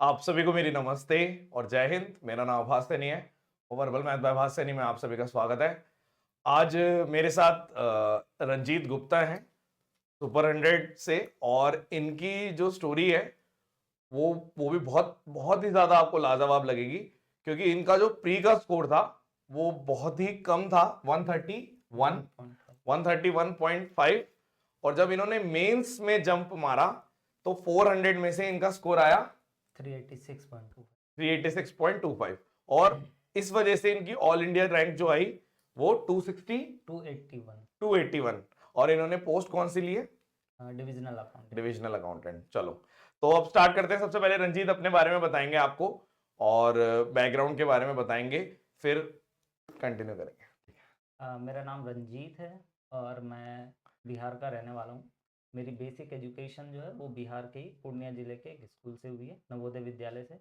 आप सभी को मेरी नमस्ते और जय हिंद। मेरा नाम आभास सैनी है और वर्बल मैथ बाय आभास सैनी में आप सभी का स्वागत है। आज मेरे साथ रंजीत गुप्ता हैं सुपर 100 से, और इनकी जो स्टोरी है वो भी बहुत बहुत ही ज्यादा आपको लाजवाब लगेगी, क्योंकि इनका जो प्री का स्कोर था वो बहुत ही कम था, 131 131.5। और जब इन्होंने मेंस में जंप मारा तो 400 में से इनका स्कोर आया 386.2। 386.25, और इस वजह से इनकी ऑल इंडिया रैंक जो आई वो 281 281। और इन्होंने पोस्ट कौन सी ली है? Divisional account. Divisional accountant. चलो, तो अब स्टार्ट करते हैं। सबसे पहले रंजीत अपने बारे में बताएंगे आपको, और बैकग्राउंड के बारे में बताएंगे, फिर कंटिन्यू करेंगे। मेरा नाम रंजीत है और मैं बिहार का रहने वाला हूँ। मेरी बेसिक एजुकेशन जो है वो बिहार के ही पूर्णिया ज़िले के एक स्कूल से हुई है, नवोदय विद्यालय से।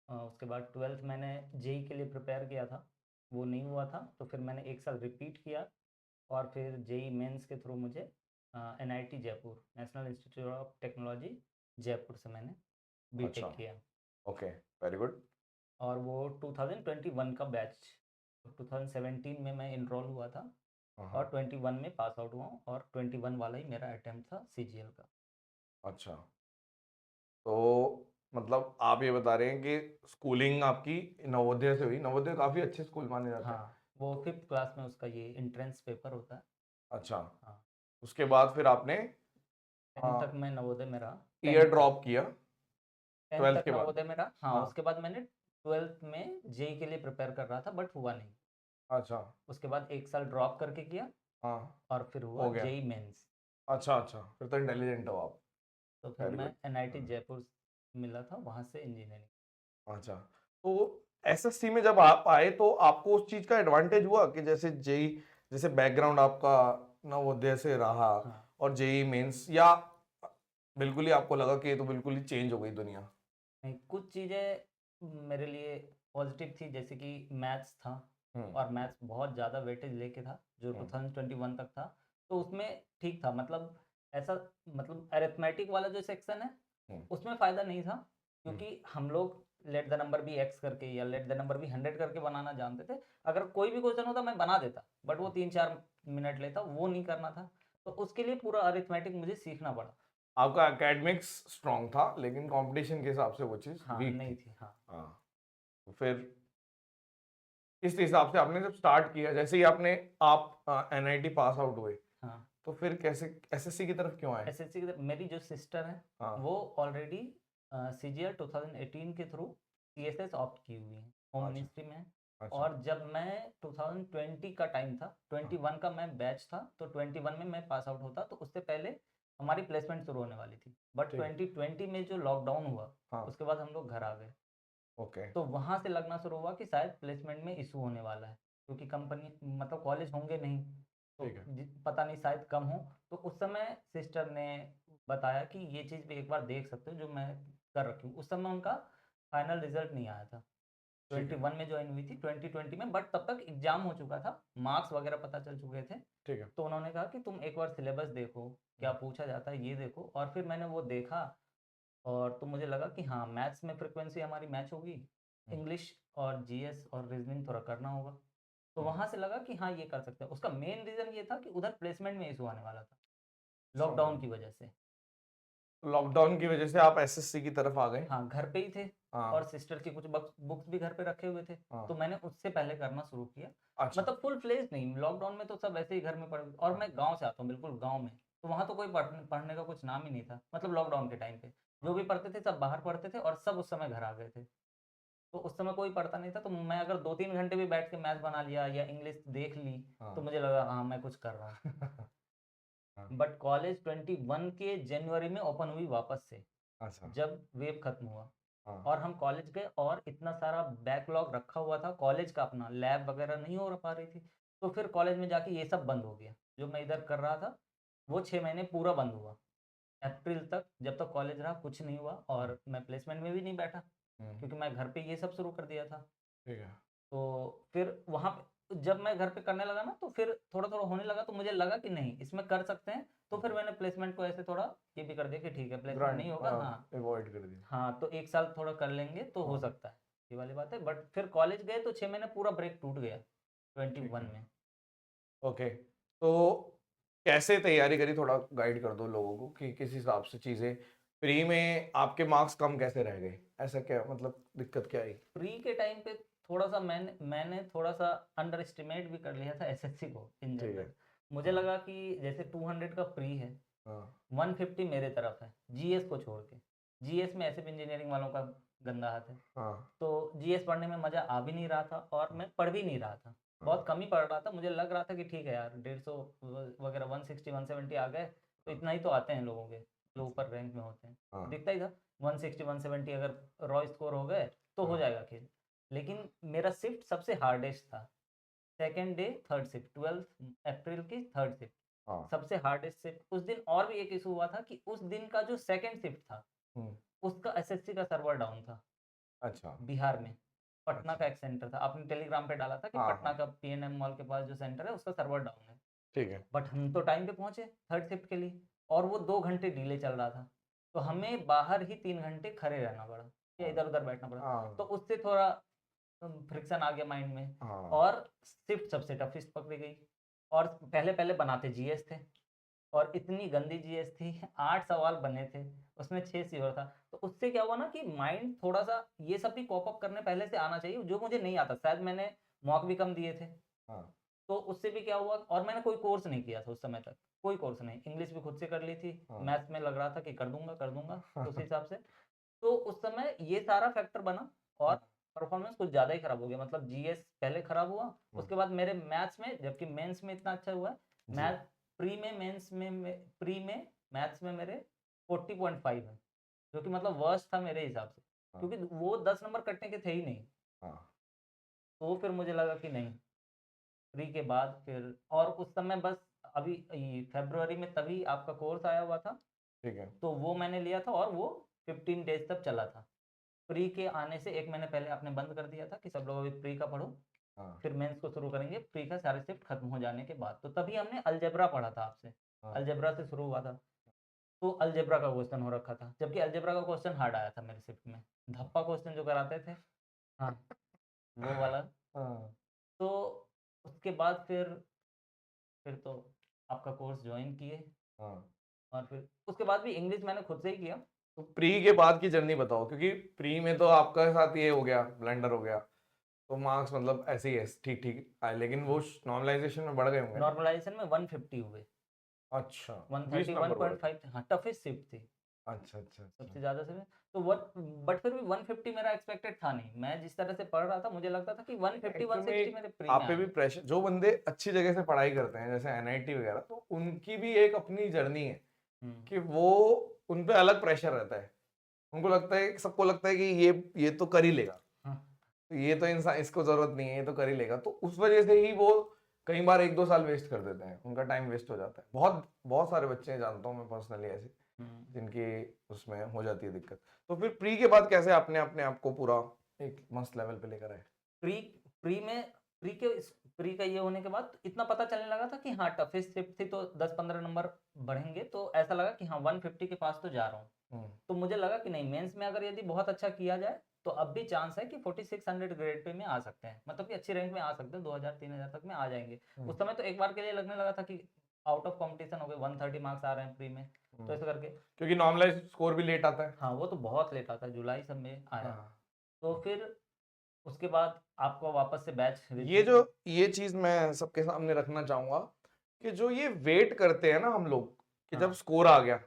उसके बाद 12th मैंने जेई के लिए प्रिपेयर किया था, वो नहीं हुआ था तो फिर मैंने एक साल रिपीट किया और फिर जेई मेंस के थ्रू मुझे NIT Jaipur, national institute of technology Jaipur से मैंने अच्छा, बीटेक किया। Okay, very good. और वो 2021 का बैच, 2017 में मैं इनरोल हुआ था और 21 में पास आउट हुआ हूँ और 21 वाला ही मेरा अटेम्प्ट था सीजीएल का। अच्छा, तो मतलब आप ये बता रहे हैं कि स्कूलिंग आपकी नवोदय से हुई। नवोदय काफी अच्छे स्कूल माने जाते हैं। हाँ, वो 5th क्लास में उसका ये एंट्रेंस पेपर होता है। अच्छा, हाँ, उसके बाद फिर आपने 10th तक मैं नवोदय में रहा। ईयर 10th तक ड्रॉप किया 10th 12th तक के बाद। नवोदय में रहा। हाँ, हाँ, उसके बाद मैंने 12th में जेई के लिए प्रिपेयर कर रहा था बट हुआ नहीं। अच्छा, उसके बाद एक साल ड्रॉप करके किया हाँ, और फिर हुआ हो गया। JEE mains. अच्छा अच्छा, फिर तो इंटेलिजेंट हो आप। तो फिर वेरी मैं गुड। एनआईटी जयपुर मिला था, वहाँ से इंजीनियरिंग। अच्छा, तो एसएससी में जब आप आए तो आपको उस चीज का एडवांटेज हुआ कि जैसे जेई, जैसे बैकग्राउंड आपका नवोदय से रहा हाँ, और जेई मेंस, या बिल्कुल ही आपको लगा कि ये तो बिल्कुल ही चेंज हो गई दुनिया? नहीं, कुछ चीज़ें मेरे लिए पॉजिटिव थी, जैसे कि मैथ्स था हम्म। और मैथ्स बहुत ज़्यादा वेटेज लेके था जो हम्म। 2021 तक था। तो उसमें ठीक था, मतलब ऐसा, मतलब अरिथमेटिक वाला जो सेक्शन है हम्म। उसमें फ़ायदा नहीं था, हम्म। क्योंकि हम लोग let the number B X करके या लेट द नंबर बी 100 करके बनाना जानते थे। अगर कोई भी क्वेश्चन होता मैं बना देता, बट वो 3-4 मिनट लेता, वो नहीं करना था। तो उसके लिए पूरा अरिथमेटिक मुझे सीखना पड़ा। आपका एकेडमिक्स स्ट्रांग था, लेकिन कंपटीशन के हिसाब से वो चीज हाँ, वीक नहीं थी। थी। हाँ, हाँ, तो फिर इस हिसाब से आपने जब स्टार्ट किया, जैसे ही आप एनआईटी पास आउट हुए, हाँ। तो फिर कैसे एसएससी की तरफ क्यों आए? एसएससी की मेरी जो सिस्टर है हाँ। वो ऑलरेडी सीजीएल 2018 के थ्रू सीएसएस ऑप्ट की हुई है, होम अच्छा मिनिस्ट्री में है। अच्छा। और जब मैं 2020 का टाइम था, हाँ, 21 का मैं बैच था, तो 21 में मैं पास आउट होता तो उससे पहले हमारी प्लेसमेंट शुरू होने वाली थी। बट ठीक है। 2020 में जो लॉकडाउन हुआ हाँ, उसके बाद हम लोग घर आ गए। ओके। तो वहाँ से लगना शुरू हुआ कि शायद प्लेसमेंट में इशू होने वाला है, क्योंकि कंपनी, मतलब कॉलेज होंगे नहीं, तो ठीक है। पता नहीं शायद कम हो। तो उस समय सिस्टर ने बताया कि ये चीज़ भी एक बार देख सकते हो, जो मैं कर रखी हूँ। उस समय उनका फाइनल रिजल्ट नहीं आया था, ठीक है। 21 में ज्वाइन हुई थी 2020 में, बट तब तक एग्जाम हो चुका था, मार्क्स वगैरह पता चल चुके थे। ठीक है। तो उन्होंने कहा कि तुम एक बार सिलेबस देखो, क्या पूछा जाता है ये देखो। और फिर मैंने वो देखा और तो मुझे लगा कि हाँ, मैथ्स में फ्रीक्वेंसी हमारी मैच होगी, हम्म। इंग्लिश और जीएस और रीजनिंग थोड़ा करना होगा। तो हम्म। वहाँ से लगा कि हाँ, ये कर सकते हैं। उसका मेन रीज़न ये था कि उधर प्लेसमेंट में इशू आने वाला था, समझा। लॉकडाउन की वजह से। लॉकडाउन की वजह से आप एसएससी की तरफ आ गए। हाँ, घर पे ही थे और हाँ। सिस्टर की कुछ बुक्स भी घर पे रखे हुए थे, तो हाँ। मैंने उससे पहले करना शुरू किया। अच्छा। मतलब फुल फ्लेज नहीं, लॉकडाउन में तो सब ऐसे ही घर में पड़े, और हाँ। मैं गाँव से आता हूँ, बिल्कुल गाँव में। तो वहाँ तो कोई पढ़ने का कुछ नाम ही नहीं था, मतलब लॉकडाउन के टाइम पे जो हाँ। भी पढ़ते थे सब बाहर पढ़ते थे और सब उस समय घर आ गए थे। तो उस समय कोई पढ़ता नहीं था, तो मैं अगर 2-3 घंटे भी बैठ के मैथ बना लिया या इंग्लिश देख ली, तो हाँ। मुझे लगा हाँ, मैं कुछ कर रहा हूँ। हाँ। बट कॉलेज 21 के जनवरी में ओपन हुई वापस से, अच्छा। जब वेव खत्म हुआ। हाँ। और हम कॉलेज गए और इतना सारा बैकलॉग रखा हुआ था कॉलेज का, अपना लैब वगैरह नहीं हो पा रही थी। तो फिर कॉलेज में जाके ये सब बंद हो गया, जो मैं इधर कर रहा था वो 6 महीने पूरा बंद हुआ। अप्रैल तक जब तक कॉलेज रहा कुछ नहीं हुआ हम्म। और मैं प्लेसमेंट में भी नहीं बैठा, हम्म। क्योंकि मैं घर पे ये सब शुरू कर दिया था। ठीक है। तो फिर वहाँ पे जब मैं घर पे करने लगा ना तो फिर थोड़ा थोड़ा होने लगा, तो मुझे लगा कि नहीं इसमें कर सकते हैं, तो फिर मैंने प्लेसमेंट को ऐसे थोड़ा ये भी कर दिया कि ठीक है प्लेसमेंट ग्रांट नहीं होगा, हाँ अवॉइड कर दिया। हाँ, तो 1 साल थोड़ा कर लेंगे तो हो हाँ, सकता है, ये वाली बात है। बट फिर कॉलेज गए तो 6 महीने पूरा ब्रेक टूट गया ठीक 21 है। में। ओके, तो कैसे तैयारी करी, थोड़ा गाइड कर दो लोगों को कि किस हिसाब से चीजें, प्री में आपके मार्क्स कम कैसे रह गए, ऐसा क्या मतलब दिक्कत क्या आई? प्री के टाइम पे थोड़ा सा मैंने थोड़ा सा अंडर एस्टिमेट भी कर लिया था एसएससी को इन ठीक है। जनरल। मुझे हाँ। लगा कि जैसे 200 का प्री है, हाँ। 150 मेरे तरफ है जीएस को छोड़ के। जीएस में ऐसे भी इंजीनियरिंग वालों का गंदा हाथ है, हाँ। तो जीएस पढ़ने में मज़ा आ भी नहीं रहा था और मैं पढ़ भी नहीं रहा था, बहुत हाँ। कम ही पढ़ रहा था। मुझे लग रहा था कि ठीक है यार 150 वगैरह 160 170 आ गए तो इतना ही तो आते हैं लोगों के जो ऊपर रैंक में होते हैं, हाँ। दिखता ही था 160 170 अगर रॉ स्कोर हो गए तो हो हाँ। जाएगा खेल। लेकिन मेरा शिफ्ट सबसे हार्डेस्ट था, सेकेंड डे थर्ड शिफ्ट, 12 अप्रैल की थर्ड शिफ्ट हाँ। सबसे हार्डेस्ट शिफ्ट। उस दिन और भी एक इशू हुआ था कि उस दिन का जो सेकेंड शिफ्ट था हम्म, उसका एसएससी का सर्वर डाउन था अच्छा। बिहार में। पटना अच्छा। का एक सेंटर था, आपने टेलीग्राम पे डाला था कि हाँ। पटना हाँ। का पीएनएम मॉल के पास जो सेंटर है उसका सर्वर डाउन है। ठीक है। बट हम तो टाइम पे पहुंचे थर्ड शिफ्ट के लिए, और वो 2 घंटे डिले चल रहा था, तो हमें बाहर ही 3 घंटे खड़े रहना पड़ा या हाँ। इधर उधर बैठना पड़ा। तो हाँ। उससे थोड़ा फ्रिक्शन आ गया माइंड में। हाँ। और शिफ्ट सबसे टफिस्ट पकड़ी गई, और पहले पहले बनाते जीएस थे, और इतनी गंदी जीएस थी 8 सवाल बने थे, उसमें 6 श्योर था। तो उससे क्या हुआ ना कि माइंड थोड़ा सा ये सब भी कॉप अप करने पहले से आना चाहिए, जो मुझे नहीं आता, शायद मैंने मॉक भी कम दिए थे। हाँ। तो उससे भी क्या हुआ, और मैंने कोई कोर्स नहीं किया था उस समय तक, कोई कोर्स नहीं, इंग्लिश भी खुद से कर ली थी, हाँ। मैथ्स में लग रहा था कि कर दूंगा उस हिसाब से। तो उस समय ये सारा फैक्टर बना, और परफॉर्मेंस कुछ ज़्यादा ही खराब हो गया, मतलब जीएस पहले खराब हुआ, उसके बाद मेरे मैथ्स में, जबकि मेंस में इतना अच्छा हुआ है, जी। मैथ प्री में मेंस में प्री में मैथ्स में मेरे 40.5 है, जो कि मतलब वर्स्ट था मेरे हिसाब से, हाँ। क्योंकि वो 10 नंबर कटने के थे ही नहीं। हाँ। तो फिर मुझे लगा कि नहीं, प्री के बाद फिर, और उस समय बस अभी फरवरी में तभी आपका कोर्स आया हुआ था, ठीक है। तो वो मैंने लिया था, और वो 15 डेज तक चला था। प्री के आने से 1 महीने पहले आपने बंद कर दिया था कि सब लोग अभी प्री का पढ़ो, हाँ। फिर मेंस को शुरू करेंगे प्री का सारे शिफ्ट खत्म हो जाने के बाद। तो तभी हमने अलजेब्रा पढ़ा था आपसे, हाँ। अलजेब्रा से शुरू हुआ था। तो अलजेब्रा का क्वेश्चन हो रखा था, जबकि अलजेब्रा का क्वेश्चन हार्ड आया था मेरे शिफ्ट में, धप्पा क्वेश्चन जो कराते थे, हाँ वो वाला। हाँ। तो उसके बाद फिर तो आपका कोर्स ज्वाइन किए, हाँ। और फिर उसके बाद भी इंग्लिश मैंने खुद से ही किया। तो प्री के बाद की जर्नी बताओ, क्योंकि प्री में तो आपका साथ ये हो गया, ब्लेंडर हो गया, तो मार्क्स मतलब ऐसे ही है, ठीक ठीक आए, लेकिन वो नॉर्मलाइजेशन में बढ़ गए होंगे ना? नॉर्मलाइजेशन में 150 हुए, अच्छा, 20 नंबर बढ़ गए। 131.5 थे, हाँ टफेस्ट शिफ्ट थी अच्छा अच्छा सबसे अच्छा। ज़्यादा से। तो वन, बट फिर भी 150 मेरा एक्सपेक्टेड था नहीं, मैं जिस तरह से पढ़ रहा था मुझे लगता था कि 150 एक्चुअली 160 मेरे प्री में आप पे भी आएंगे। प्रेशर, जो बंदे अच्छी जगह से पढ़ाई करते हैं जैसे एनआईटी वगैरह, तो उनकी भी एक अपनी जर्नी है हम्म, कि वो, उन पे अलग प्रेशर रहता है। उनको लगता है, सबको लगता है कि ये तो कर ही लेगा, हाँ, तो ये तो इंसान, इसको जरूरत नहीं है, ये तो कर ही लेगा, तो उस वजह से ही वो कई बार 1-2 साल वेस्ट कर देते हैं, उनका टाइम वेस्ट हो जाता है। बहुत बहुत सारे बच्चे जानता हूँ मैं पर्सनली ऐसे, हम्म। जिनकी उसमें हो जाती है दिक्कत। तो फिर प्री के बाद कैसे आपने अपने आप को पूरा एक मस्त लेवल पे लेकर आए? प्री प्री में प्री का ये होने के बाद इतना पता चलने लगा था कि हाँ टफेस्ट शिफ्ट थी, तो 10-15 नंबर बढ़ेंगे, तो ऐसा लगा कि हाँ 150 के पास तो जा रहा हूँ। हम्म, तो मुझे लगा कि नहीं, मेंस में अगर यदि बहुत अच्छा किया जाए तो अब भी चांस है कि 4600 ग्रेड पे में आ सकते हैं, मतलब कि अच्छी रैंक में आ सकते हैं, 2000-3000 तक में आ जाएंगे। हम्म, उस समय तो एक बार के लिए लगने लगा था कि आउट ऑफ कंपटीशन हो गए, 130 मार्क्स आ रहे हैं प्री में, तो ऐसे करके। क्योंकि नॉर्मलाइज स्कोर भी लेट आता है। हाँ वो तो बहुत लेट आता है, जुलाई सब में आया। हाँ। तो फिर उसके बाद आपको वापस से बैच ये चीज मैं सबके सामने रखना चाहूंगा कि जो ये वेट करते हैं ना हम लोग, कि जब हाँ, स्कोर आ गया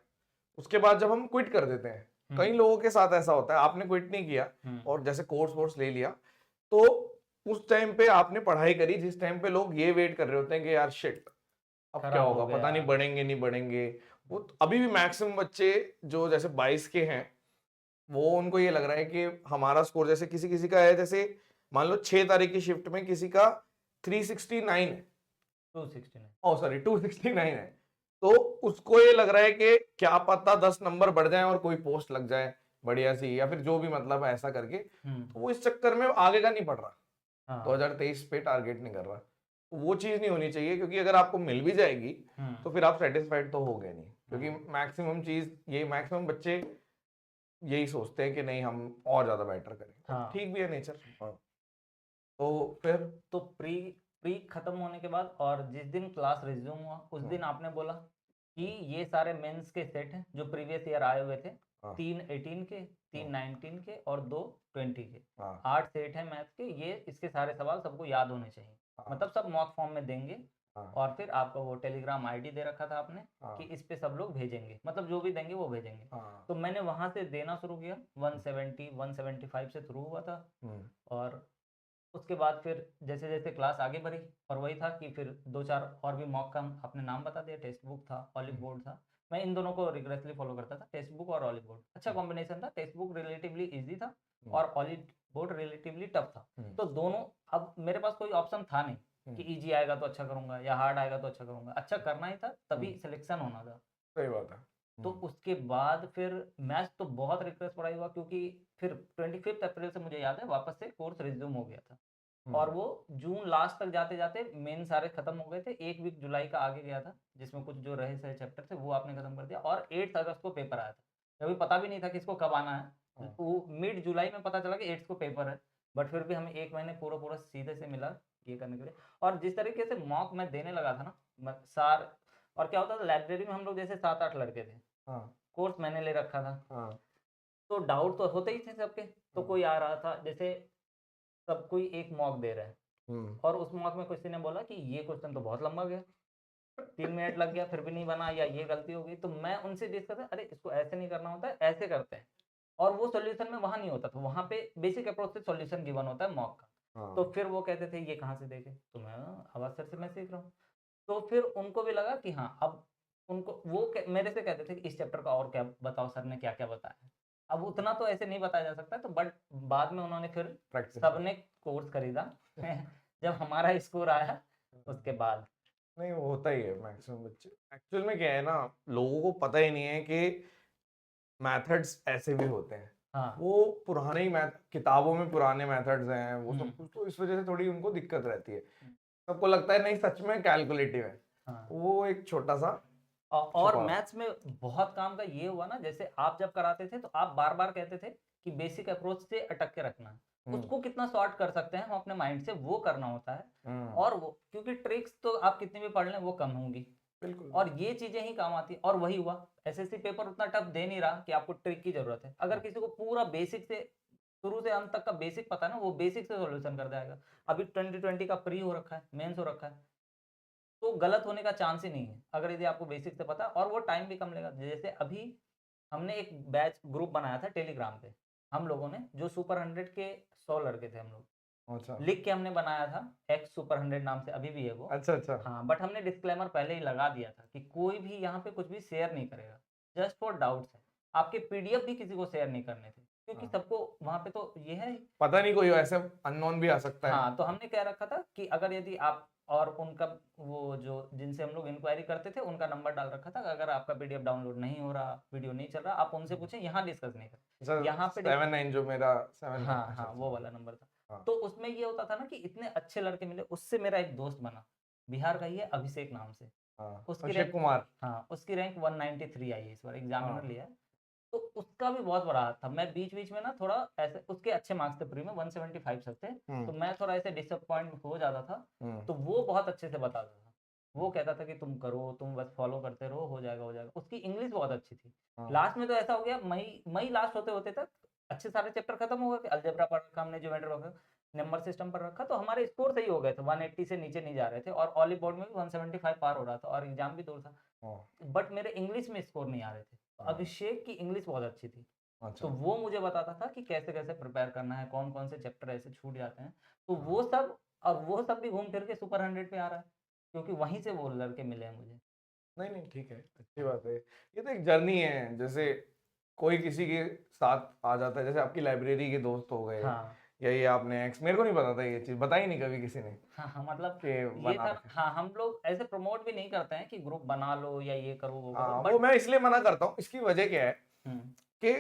उसके बाद जब हम क्विट कर देते हैं, कई लोगों के साथ ऐसा होता है, आपने क्विट नहीं किया हम्म, और जैसे कोर्स वोर्स ले लिया, तो उस टाइम पे आपने पढ़ाई करी जिस टाइम पे लोग ये वेट कर रहे होते हैं कि यार शिट, अब क्या खराब हो होगा, गया। पता नहीं बढ़ेंगे नहीं बढ़ेंगे। वो अभी भी मैक्सिमम बच्चे जो जैसे 22 के हैं, वो उनको ये लग रहा है कि हमारा स्कोर, जैसे किसी किसी का है, जैसे मान लो 6 तारीख की शिफ्ट में किसी का 369 है, 269। ओ सॉरी 269 है, तो उसको ये लग रहा है कि क्या पता 10 नंबर बढ़ जाए और कोई पोस्ट लग जाए बढ़िया सी, या फिर जो भी मतलब ऐसा करके, तो वो इस चक्कर में आगे का नहीं पढ़ रहा, हाँ 2023 पे टारगेट नहीं कर रहा। वो चीज नहीं होनी चाहिए, क्योंकि अगर आपको मिल भी जाएगी हम्म तो फिर आप सेटिस्फाइड तो होगे नहीं, क्योंकि मैक्सिमम चीज ये मैक्सिमम बच्चे यही सोचते हैं कि नहीं हम और ज्यादा बेटर करें, और हाँ। ठीक भी है नेचर। तो फिर तो प्री प्री खत्म होने के बाद और जिस दिन क्लास रिज्यूम हुआ उस दिन आपने बोला कि ये सारे मेंस के सेट हैं जो प्रीवियस ईयर आए हुए थे, हाँ 3 18 के, 3 19 के और 2 20 के, हाँ 8 सेट हैं मैथ्स के, ये इसके सारे सवाल सबको याद होने चाहिए, हाँ मतलब सब मॉक फॉर्म में देंगे। हाँ और फिर आपका वो टेलीग्राम आईडी दे रखा था आपने कि हाँ इस पे सब लोग भेजेंगे, मतलब जो भी देंगे वो भेजेंगे। हाँ तो मैंने वहां से देना शुरू किया, 170 175 से शुरू हुआ था। हम्म, और उसके बाद फिर जैसे जैसे क्लास आगे बढ़ी, और वही था कि फिर 2 4 और भी मॉक का आपने नाम बता दिया, टेक्स्ट बुक था, ऑलिव हम्म, बोर्ड था। मैं इन दोनों को रिग्रेसली फॉलो करता था, टेक्स्ट बुक और ऑलिव बोर्ड अच्छा हम्म, कॉम्बिनेशन था, टेक्स्ट बुक रिलेटिवली इजी था हम्म, और ऑलिव बोर्ड रिलेटिवली टफ था। हम्म, तो दोनों, अब मेरे पास कोई ऑप्शन था नहीं कि हम्म, इजी आएगा तो अच्छा करूंगा या हार्ड आएगा तो अच्छा करूंगा, अच्छा करना ही था तभी सिलेक्शन होना था। सही बात है। तो उसके बाद फिर मैथ्स तो बहुत रिक्वेस्ट पढ़ाई हुआ, क्योंकि फिर 25 अप्रैल से मुझे याद है वापस से कोर्स रिज्यूम हो गया था, और वो जून लास्ट तक जाते जाते मेन सारे खत्म हो गए थे। एक वीक जुलाई का आगे गया था जिसमें कुछ जो रहे सहे चैप्टर थे वो आपने खत्म कर दिया, और 8 अगस्त को पेपर आया था। अभी पता भी नहीं था कि इसको कब आना है, वो मिड जुलाई में पता चला कि 8 को पेपर है, बट फिर भी हमें 1 महीने पूरा पूरा सीधे से मिला ये करने के लिए। और जिस तरीके से मॉक मैं देने लगा था ना, सार, और क्या होता था लाइब्रेरी में हम लोग जैसे 7 8 लड़के थे, हाँ कोर्स मैंने ले रखा था, हाँ तो डाउट तो होते ही थे सबके। तो कोई आ रहा था, जैसे सब कोई एक मॉक दे रहा है, हम्म, और उस मॉक में किसी ने बोला कि ये क्वेश्चन तो बहुत लंबा गया, 3 मिनट लग गया फिर भी नहीं बना, या ये गलती हो गई, तो मैं उनसे डिस्कस, अरे इसको ऐसे नहीं करना होता है, ऐसे करते हैं। और वो सॉल्यूशन में वहां नहीं होता था, वहां पे बेसिक अप्रोच से सॉल्यूशन गिवन होता है मॉक का। तो हाँ फिर वो कहते थे ये कहाँ से देखे, तो मैं आवाज सर से मैं सीख रहा हूँ। तो फिर उनको भी लगा कि हाँ, अब उनको वो मेरे से कहते थे कि इस चैप्टर का और क्या बताओ, सर ने क्या क्या बताया है। अब उतना तो ऐसे नहीं बताया जा सकता, तो बट बाद में उन्होंने फिर प्रैक्टिस सबने कोर्स खरीदा जब हमारा स्कोर आया उसके बाद। नहीं, वो होता ही है मैक्सिमम बच्चे। एक्चुअल में क्या है ना, लोगों को पता ही नहीं है कि मेथड्स ऐसे भी होते हैं। हाँ। वो पुराने ही मैथ किताबों में पुराने मेथड्स हैं वो हम्म सब कुछ, तो इस वजह से थोड़ी उनको दिक्कत रहती है। हम्म, सबको लगता है नहीं सच में कैलकुलेटिव है, हाँ। वो एक छोटा सा और छुपा। मैथ्स में बहुत काम का ये हुआ ना, जैसे आप जब कराते थे तो आप बार बार कहते थे कि बेसिक अप्रोच से अटक के रखना है, हम्म उसको कितना शॉर्ट कर सकते हैं हम अपने माइंड से, वो करना होता है। हम्म, और वो क्योंकि ट्रिक्स तो आप कितनी भी पढ़ लें वो कम होंगी, बिल्कुल। और ये चीजें ही काम आती हैं। और वही हुआ, एसएससी पेपर उतना टफ दे नहीं रहा कि आपको ट्रिक की जरूरत है। अगर किसी को पूरा बेसिक से शुरू से अंत तक का बेसिक पता है ना, वो बेसिक से सॉल्यूशन कर जाएगा। अभी 2020 का प्री हो रखा है, मेंस हो रखा है, तो गलत होने का चांस ही नहीं है अगर यदि आपको बेसिक से पता है, और वो टाइम भी कम लेगा। जैसे अभी हमने एक बैच ग्रुप बनाया था टेलीग्राम पे, हम लोगों ने जो सुपर 100 के 100 लड़के थे हम लोग, अच्छा लिख के हमने बनाया था, एक्स सुपर 100 नाम से, अभी भी है वो। अच्छा अच्छा। हाँ, बट हमने डिस्क्लेमर पहले ही लगा दिया था कि कोई भी यहाँ पे कुछ भी शेयर नहीं करेगा, जस्ट फॉर डाउट्स है। आपके पीडीएफ भी किसी को शेयर नहीं करने थे, क्योंकि हाँ, सबको वहाँ पे तो ये है। पता नहीं कोई ऐसे अननोन भी आ सकता है। हाँ, तो हमने क्या रखा था कि अगर यदि आप और उनका, वो जो जिनसे हम लोग इंक्वायरी करते थे उनका नंबर डाल रखा था, अगर आपका पीडीएफ डाउनलोड नहीं हो रहा, वीडियो नहीं चल रहा, आप उनसे पूछें, यहाँ डिस्कस नहीं अच्छा, कर, यहाँ पे 7 9 जो मेरा 7 9, हाँ अच्छा हाँ, वो अच्छा। वाला नंबर था। हाँ तो उसमें ये होता था ना कि इतने अच्छे लड़के मिले, उससे मेरा एक दोस्त बना, बिहार का ही है, अभिषेक नाम से। हाँ, उसकी अभिषेक रैंक, कुमार। हाँ, उसकी रैंक 193 आई है इस बार, एग्जामिनर हाँ लिया है। तो उसका भी बहुत बड़ा हाथ था। मैं बीच बीच में ना थोड़ा ऐसे, उसके अच्छे मार्क्स थे प्री में, 175 सब थे, तो मैं थोड़ा ऐसे डिसअपॉइंट हो जाता था। हम्म, तो वो बहुत अच्छे से बताता था, वो कहता था कि तुम करो, तुम बस फॉलो करते रहो, हो जाएगा हो जाएगा। उसकी इंग्लिश बहुत अच्छी थी। हाँ लास्ट में तो ऐसा हो गया, मई मई लास्ट होते होते तक अच्छे सारे चैप्टर खत्म हो गए, अलजेब्रा पढ़ रखा हमने, ज्योमेट्री पढ़ रखा, नंबर सिस्टम पर रखा, तो हमारे स्कोर सही हो गए थे, 180 से नीचे नहीं जा रहे थे, और ऑली बोर्ड में भी 175 पार हो रहा था, और एग्जाम भी दूर था। हाँ बट मेरे इंग्लिश में स्कोर नहीं आ रहे थे, तो हाँ, अभिषेक की इंग्लिश बहुत अच्छी थी। अच्छा तो वो मुझे बताता था कि कैसे कैसे प्रिपेयर करना है, कौन कौन से चैप्टर ऐसे छूट जाते हैं, तो हाँ। वो सब, और वो सब भी घूम फिर के सुपर 100 पे आ रहा है, क्योंकि वहीं से वो लड़के मिले हैं मुझे। नहीं नहीं, ठीक है, अच्छी बात है। ये तो एक जर्नी है, जैसे कोई किसी के साथ आ जाता है, जैसे आपकी लाइब्रेरी के दोस्त हो गए, हाँ या ये आपने एक्स, मेरे को नहीं पता था ये चीज, बताई नहीं कभी किसी ने हाँ हाँ, मतलब कि ये बना था। रखे। हाँ, हम लोग ऐसे प्रमोट भी नहीं करते हैं कि ग्रुप बना लो या ये करो वो करो, हाँ, वो बट मैं इसलिए मना करता हूँ, इसकी वजह क्या है हम्म, कि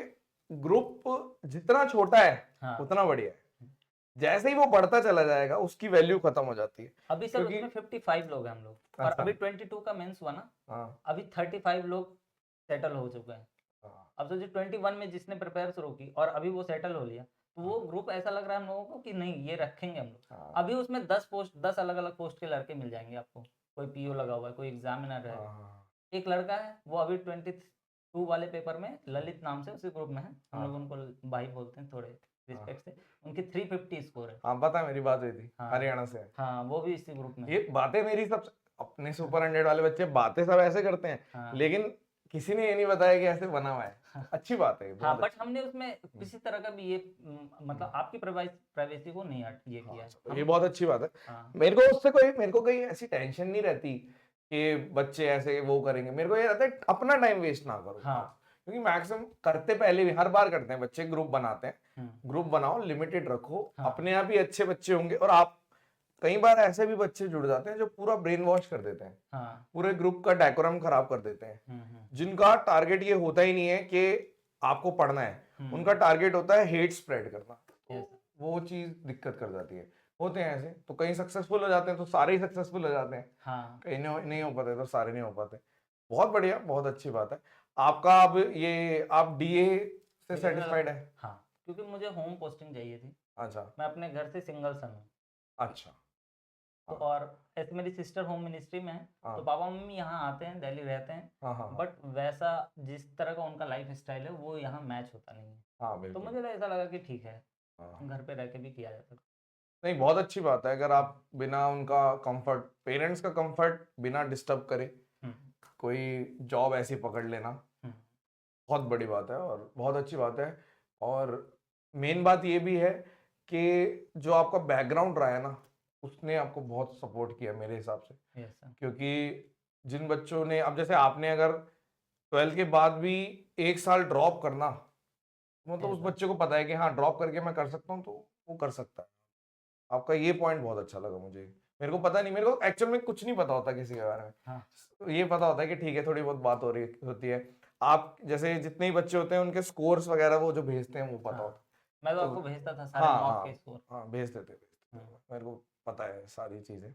ग्रुप जितना छोटा है हाँ उतना बढ़िया है। जैसे ही वो बढ़ता चला जाएगा उसकी वैल्यू खत्म हो जाती है। अभी सर क्योंकि उसमें 55 लोग हैं हम लोग, और अच्छा। अभी 22 का मेंस हुआ ना, हाँ अभी 35 लोग सेटल हो चुके हैं। हाँ अब सोचिए 21 में जिसने प्रिपेयर शुरू की और अभी वो सेटल हो लिया, तो वो हाँ ग्रुप ऐसा लग रहा है हम लोगों को कि नहीं ये रखेंगे हम लोग। हाँ अभी उसमें 10 अलग अलग पोस्ट के लड़के मिल जाएंगे आपको। कोई पीओ लगा हुआ है, कोई एग्जामिनर है। हाँ एक लड़का है वो अभी 22 वाले पेपर में, ललित नाम से उसी ग्रुप में है, हम लोग हाँ उनको भाई बोलते हैं थोड़े हाँ रिस्पेक्ट से। उनकी 350 स्कोर है। हाँ, पता है, मेरी बात हुई थी, हाँ हरियाणा से है। हाँ, वो भी इसी ग्रुप में है। ये बातें मेरी सब अपने सुपर 100 वाले बच्चे बातें सब ऐसे करते हैं, हाँ लेकिन किसी ने ये नहीं बताया कि ऐसे बना हुआ है। अच्छी बात है, ये हाँ, बहुत बट अच्छी। हमने उसमें किसी तरह का भी ये मतलब आपकी प्राइवेसी को नहीं ये हाँ किया है चलो, ये हम। बहुत अच्छी बात है। हाँ मेरे को कहीं ऐसी टेंशन नहीं रहती कि बच्चे ऐसे वो करेंगे। मेरे को ये रहता है अपना टाइम वेस्ट ना करो हाँ। आप, क्योंकि मैक्सिमम करते पहले भी हर बार करते हैं बच्चे, ग्रुप बनाते हैं। ग्रुप बनाओ, लिमिटेड रखो, हाँ अपने आप ही अच्छे बच्चे होंगे। और आप कई बार ऐसे भी बच्चे जुड़ जाते हैं जो पूरा ब्रेन वॉश कर देते हैं, हाँ। पूरे ग्रुप का डेकोरम खराब कर देते हैं, हम्म। जिनका टारगेट ये होता ही नहीं है कि आपको पढ़ना है, उनका टारगेट होता है हेट स्प्रेड करना। यस। तो वो चीज दिक्कत कर जाती है। होते हैं ऐसे, तो कई सक्सेसफुल हो जाते हैं तो सारे ही सक्सेसफुल हो जाते हैं, हाँ कहीं नहीं हो पाते तो सारे नहीं हो पाते। बहुत बढ़िया, बहुत अच्छी बात है। आपका अब ये आप डीए से मेरा सेटिस्फाइड है? हाँ, क्योंकि मुझे होम पोस्टिंग चाहिए थी। अच्छा मैं अपने घर से सिंगल सन हूँ। अच्छा। तो हाँ और ऐसे मेरी सिस्टर होम मिनिस्ट्री में है, हाँ तो पापा मम्मी यहाँ आते हैं, दिल्ली रहते हैं। हाँ हाँ हाँ बट वैसा जिस तरह का उनका लाइफ स्टाइल है वो यहाँ मैच होता नहीं है। हाँ, तो बिल्कुल। मुझे ऐसा लगा कि ठीक है, हाँ घर पे रह के भी किया जा सकता नहीं, बहुत अच्छी बात है। अगर आप बिना उनका कंफर्ट, पेरेंट्स का कंफर्ट बिना डिस्टर्ब करे है। कोई जॉब ऐसी पकड़ लेना, हम्म, बहुत बड़ी बात है और बहुत अच्छी बात है। और मेन बात ये भी है कि जो आपका बैकग्राउंड रहा है ना, उसने आपको बहुत सपोर्ट किया मेरे हिसाब से। Yes sir. क्योंकि जिन बच्चों ने, अब जैसे आपने अगर 12th के बाद भी 1 साल ड्रॉप करना, मतलब यस उस सर। बच्चे को पता है कि हाँ ड्रॉप करके मैं कर सकता हूँ, तो वो कर सकता है। आपका ये पॉइंट बहुत अच्छा लगा मुझे। मेरे को पता नहीं, मेरे को एक्चुअल में कुछ नहीं पता होता किसी के बारे में। हाँ ये पता होता है कि ठीक है, थोड़ी बहुत बात हो रही होती है। आप जैसे जितने ही बच्चे होते हैं उनके स्कोर्स वगैरह वो जो भेजते हैं वो पता हाँ, होता मैं तो है। आपको तो भेजता था सारे हाँ मॉक के हाँ स्कोर। हाँ, भेज देते। मेरे को पता है सारी चीजें।